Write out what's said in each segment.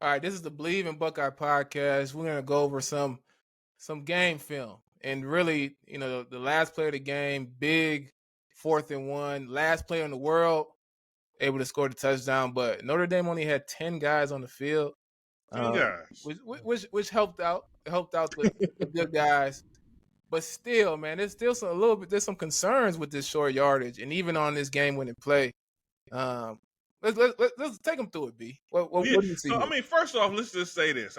All right, this is the Believe in Buckeye podcast. We're gonna go over some game film, and really, the last play of the game, big 4th and 1, last player in the world able to score the touchdown. But Notre Dame only had 10 guys on the field, 10 guys. which helped out the good guys. But still, man, there's still there's some concerns with this short yardage, and even on this game-winning play. Um, let's take them through it, B. Yeah. What do you see So, here? first off, let's just say this.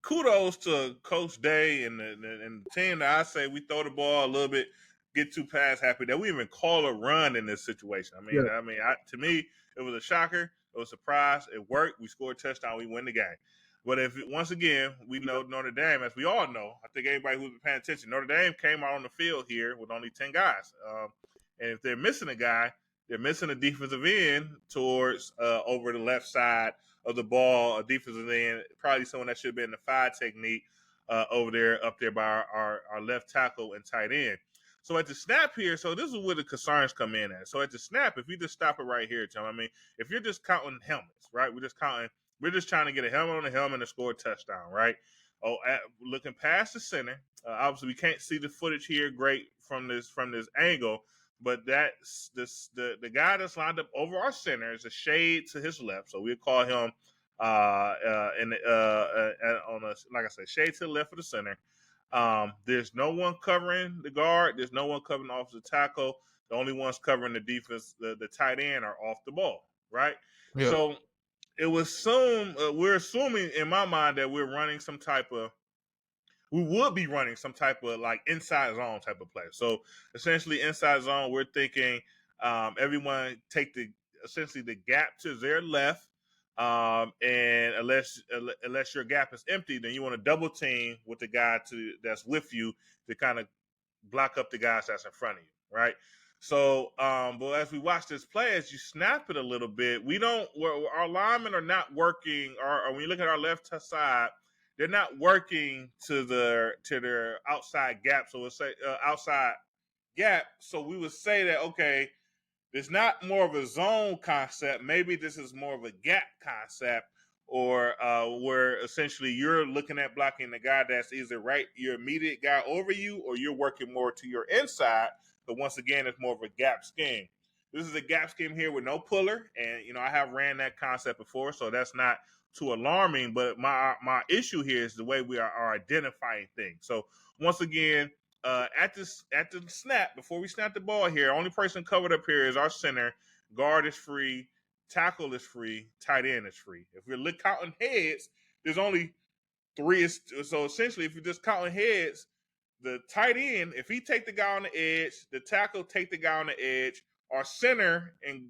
Kudos to Coach Day and the team that I say we throw the ball a little bit, get too pass happy that we even call a run in this situation. Yeah. To me, it was a shocker. It was a surprise. It worked. We scored a touchdown. We win the game. But once again, we know Notre Dame, as we all know, I think everybody who's been paying attention, Notre Dame came out on the field here with only 10 guys. And if they're missing a guy, they're missing a defensive end towards over the left side of the ball, a defensive end, probably someone that should have been in the 5 technique up there by our left tackle and tight end. So at the snap here, so this is where the concerns come in at. So at the snap, if you just stop it right here, Tom, if you're just counting helmets, right? We're just trying to get a helmet on a helmet and score a touchdown, right? Looking past the center, obviously we can't see the footage here great from this angle, but that's the guy that's lined up over our center is a shade to his left, so we'll call him like I said, shade to the left of the center. There's no one covering the guard. There's no one covering the offensive tackle. The only ones covering the defense, the tight end, are off the ball, right? Yeah. So it was we're assuming in my mind that we would be running some type of like inside zone type of play. So essentially inside zone, we're thinking everyone take essentially the gap to their left. And unless your gap is empty, then you want to double team with the guy that's with you to kind of block up the guys that's in front of you, right? So, but as we watch this play, as you snap it a little bit, our linemen are not working, or when you look at our left side, they're not working to their outside gap. So we'll say outside gap. So we would say that, okay, it's not more of a zone concept. Maybe this is more of a gap concept, or where essentially you're looking at blocking the guy that's either your immediate guy over you, or you're working more to your inside. But once again, it's more of a gap scheme. This is a gap scheme here with no puller, and I have ran that concept before, so that's not too alarming. But my issue here is the way we are identifying things. So once again, at the snap, before we snap the ball here, only person covered up here is our center. Guard is free, tackle is free, tight end is free. If we're counting heads, there's only 3. So essentially, if you're just counting heads, the tight end, if he take the guy on the edge, the tackle take the guy on the edge, our center and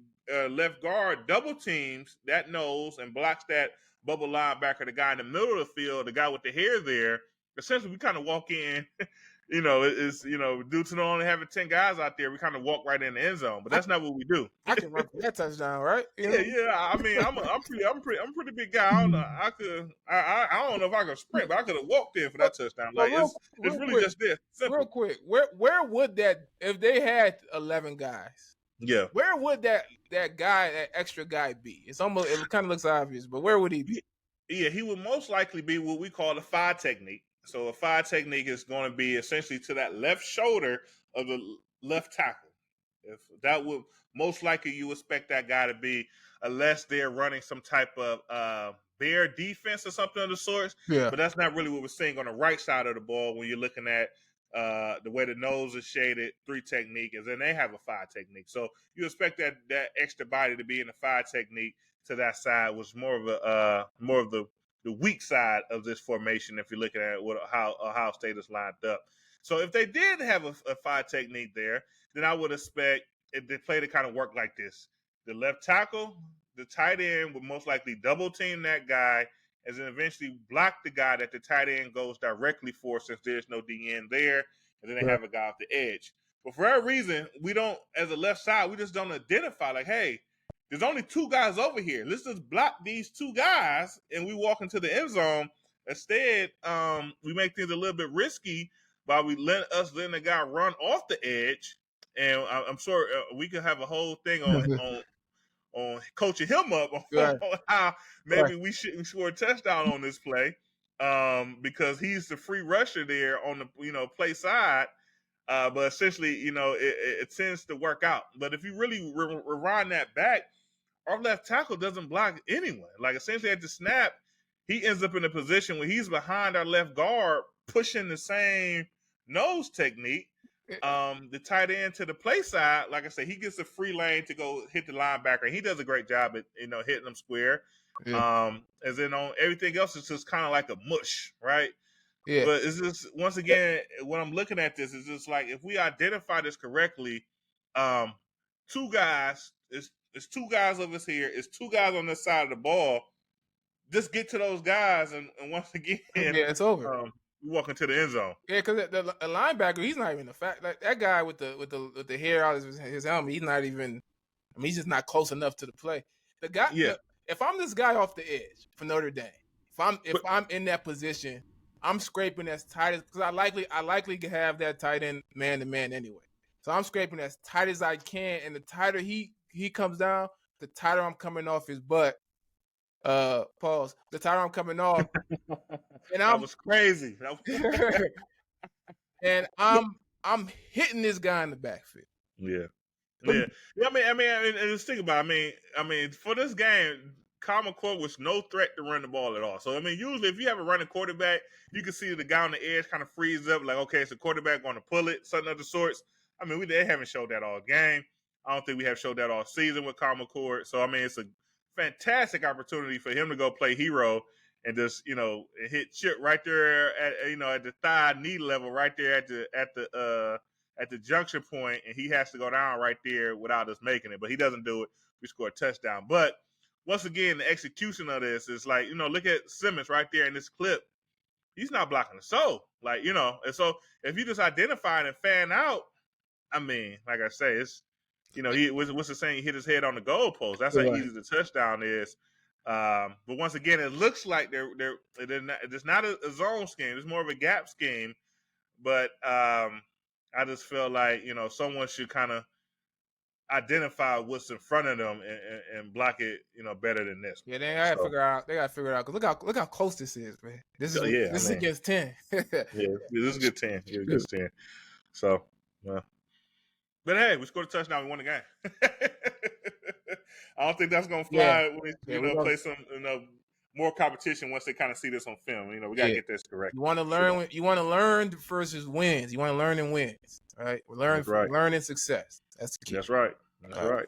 left guard double teams that nose and blocks that bubble linebacker, the guy in the middle of the field, the guy with the hair there. Essentially, we kind of walk in. It's due to only having 10 guys out there, we kind of walk right in the end zone. But that's not what we do. I can run for that touchdown, right? Yeah. I'm pretty big guy. I don't know. I don't know if I could sprint, but I could have walked in for that touchdown. Like it's really quick, just this. Simple. Real quick, where would that, if they had 11 guys? Yeah. Where would that extra guy be? It kind of looks obvious, but where would he be? Yeah, he would most likely be what we call the 5 technique. So a 5 technique is going to be essentially to that left shoulder of the left tackle. If that would most likely you expect that guy to be, unless they're running some type of bear defense or something of the sort. Yeah. But that's not really what we're seeing on the right side of the ball when you're looking at the way the nose is shaded. 3 technique, and then they have a 5 technique. So you expect that extra body to be in the 5 technique to that side, was more of the weak side of this formation if you're looking at how Ohio State is lined up. So if they did have a 5 technique there, then I would expect if they play to kind of work like this. The left tackle, the tight end would most likely double team that guy, and then eventually block the guy that the tight end goes directly for, since there's no DN there, and then they have a guy off the edge. But for that reason, we don't, as a left side, we just don't identify like, hey, there's only 2 guys over here. Let's just block these 2 guys, and we walk into the end zone. Instead, we make things a little bit risky by letting the guy run off the edge. And I'm sure we could have a whole thing coaching him up Right. on how Right. maybe we shouldn't score a touchdown on this play, because he's the free rusher there on the play side. But essentially, it tends to work out. But if you really rewind that back, our left tackle doesn't block anyone. Like essentially at the snap, he ends up in a position where he's behind our left guard, pushing the same nose technique. The tight end to the play side, like I said, he gets a free lane to go hit the linebacker. He does a great job at hitting them square. Yeah. As in on everything else, it's just kind of like a mush, right? Yeah. But it's just once again, when I'm looking at this, it's just like if we identify this correctly, two guys, it's two guys over here, it's two guys on this side of the ball. Just get to those guys, and once again, Yeah, it's over. We walk into the end zone. Yeah, because the linebacker, he's not even a fact. Like that guy with the hair out of his helmet, he's not even. I mean, he's just not close enough to the play. The guy, Yeah. if I'm this guy off the edge for Notre Dame, if I'm in that position, I'm scraping as tight as because I likely can have that tight end man to man anyway. So I'm scraping as tight as I can, and the tighter he comes down, the tighter I'm coming off his butt. Pause. The tighter I'm coming off, and That was crazy. and I'm hitting this guy in the backfield. Yeah. Yeah. I mean, and just think about it. I mean, for this game, Kyle McCord was no threat to run the ball at all. So, I mean, usually if you have a running quarterback, you can see the guy on the edge kind of freeze up, like, okay, it's the quarterback going to pull it, something of the sorts. I mean, they haven't showed that all game. I don't think we have showed that all season with Kyle McCord. So, I mean, it's a fantastic opportunity for him to go play hero and just, hit Chip right there at the thigh knee level, right there at the junction point, and he has to go down right there without us making it. But he doesn't do it. We score a touchdown. But once again, the execution of this is like, look at Simmons right there in this clip. He's not blocking the soul. Like, and so if you just identify it and fan out, I mean, like I say, it's, he what's the saying? He hit his head on the goalpost. That's how easy the touchdown is. But once again, it looks like it's not a zone scheme. It's more of a gap scheme. But I just feel like someone should kind of identify what's in front of them and block it better than this. Yeah, they gotta figure out. They gotta figure it out because look how close this is, man. This is against 10. Yeah, this is good 10. Yeah, good 10. So, but hey, we scored a touchdown. We won the game. I don't think that's gonna fly when we play some more competition once they kind of see this on film. We gotta get this correct. You want to learn. You want to learn versus wins. You want to learn and wins. All right, learn and success. That's the key. That's right. That's right.